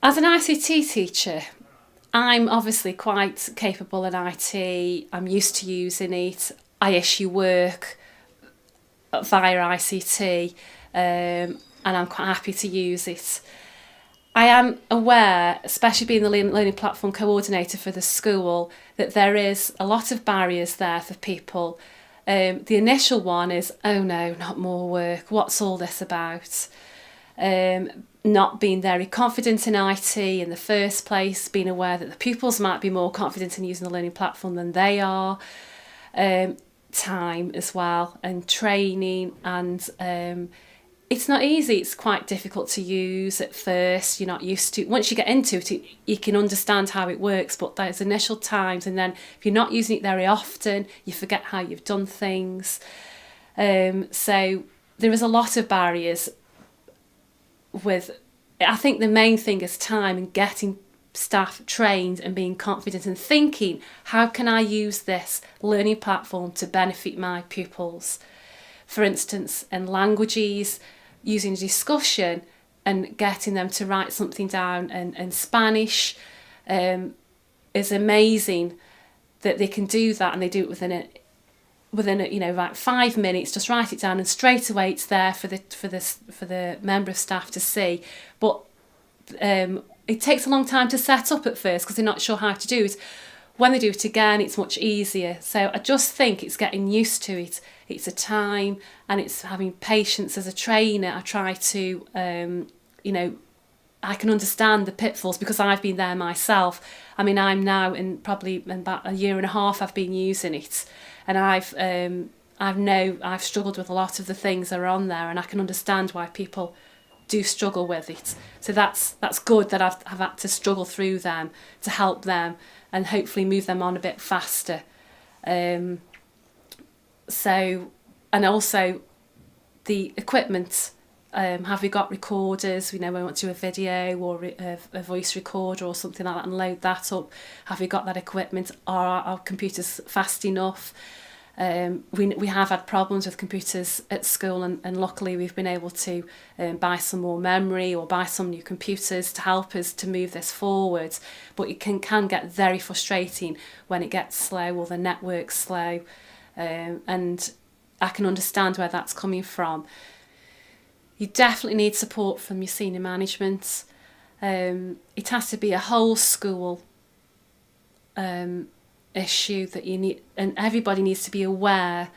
As an ICT teacher, I'm obviously quite capable in IT. I'm used to using it. I issue work via ICT, and I'm quite happy to use it. I am aware, especially being the learning platform coordinator for the school, that there is a lot of barriers there for people. The initial one is, oh no, not more work. What's all this about? Not being very confident in IT in the first place, being aware that the pupils might be more confident in using the learning platform than they are. Time as well, and training, and it's not easy. It's quite difficult to use at first. You're not used to. Once you get into it, you can understand how it works, but there's initial times, and then if you're not using it very often, you forget how you've done things. So there is a lot of barriers with. I think the main thing is time and getting staff trained and being confident and thinking, how can I use this learning platform to benefit my pupils? For instance, in languages, using discussion and getting them to write something down in Spanish is amazing that they can do that, and they do it within about 5 minutes. Just write it down, and straight away it's there for the member of staff to see. But it takes a long time to set up at first because they're not sure how to do it. When they do it again, it's much easier. So I just think it's getting used to it. It's a time, and it's having patience. As a trainer, I try to, I can understand the pitfalls because I've been there myself. I mean, I'm now in probably about a year and a half I've been using it, and I've struggled with a lot of the things that are on there, and I can understand why people do struggle with it. So that's good that I've had to struggle through them to help them and hopefully move them on a bit faster. So, and also the equipment. Have we got recorders? We want to do a video or a voice recorder or something like that and load that up. Have we got that equipment? Are our computers fast enough? We have had problems with computers at school, and luckily we've been able to buy some more memory or buy some new computers to help us to move this forward. But it can get very frustrating when it gets slow or the network's slow, and I can understand where that's coming from. You definitely need support from your senior management. It has to be a whole school issue that you need, and everybody needs to be aware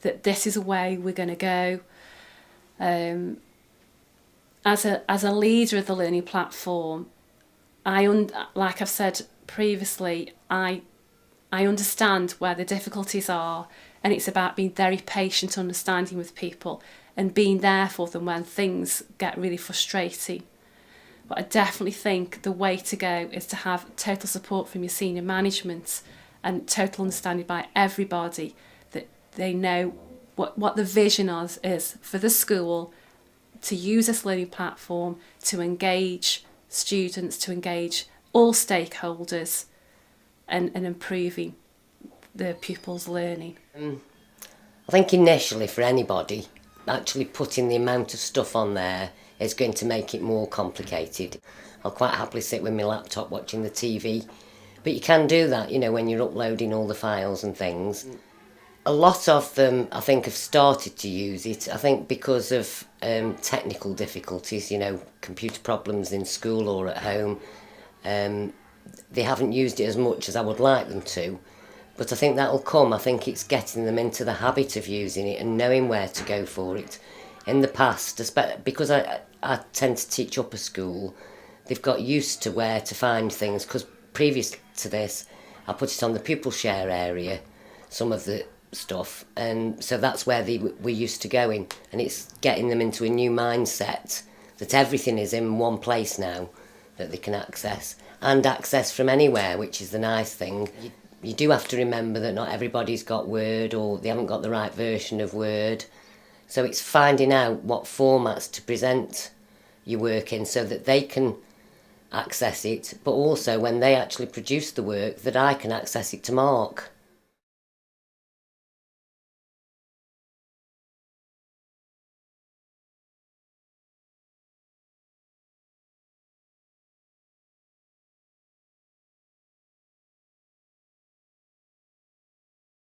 that this is a way we're going to go. As a leader of the learning platform, like I've said previously, I understand where the difficulties are, and it's about being very patient, understanding with people, and being there for them when things get really frustrating. But I definitely think the way to go is to have total support from your senior management and total understanding by everybody that they know what the vision is for the school, to use this learning platform to engage students, to engage all stakeholders, and improving the pupils' learning. I think initially for anybody, actually putting the amount of stuff on there is going to make it more complicated. I'll quite happily sit with my laptop watching the TV, but you can do that, when you're uploading all the files and things. A lot of them, I think, have started to use it, I think because of technical difficulties, computer problems in school or at home. They haven't used it as much as I would like them to, but I think that'll come. I think it's getting them into the habit of using it and knowing where to go for it. In the past, because I tend to teach upper school, they've got used to where to find things, because previous to this, I put it on the pupil share area, some of the stuff, and so that's where they were used to going, and it's getting them into a new mindset that everything is in one place now that they can access, and access from anywhere, which is the nice thing. You do have to remember that not everybody's got Word, or they haven't got the right version of Word, so it's finding out what formats to present your work in so that they can access it, but also when they actually produce the work that I can access it to mark.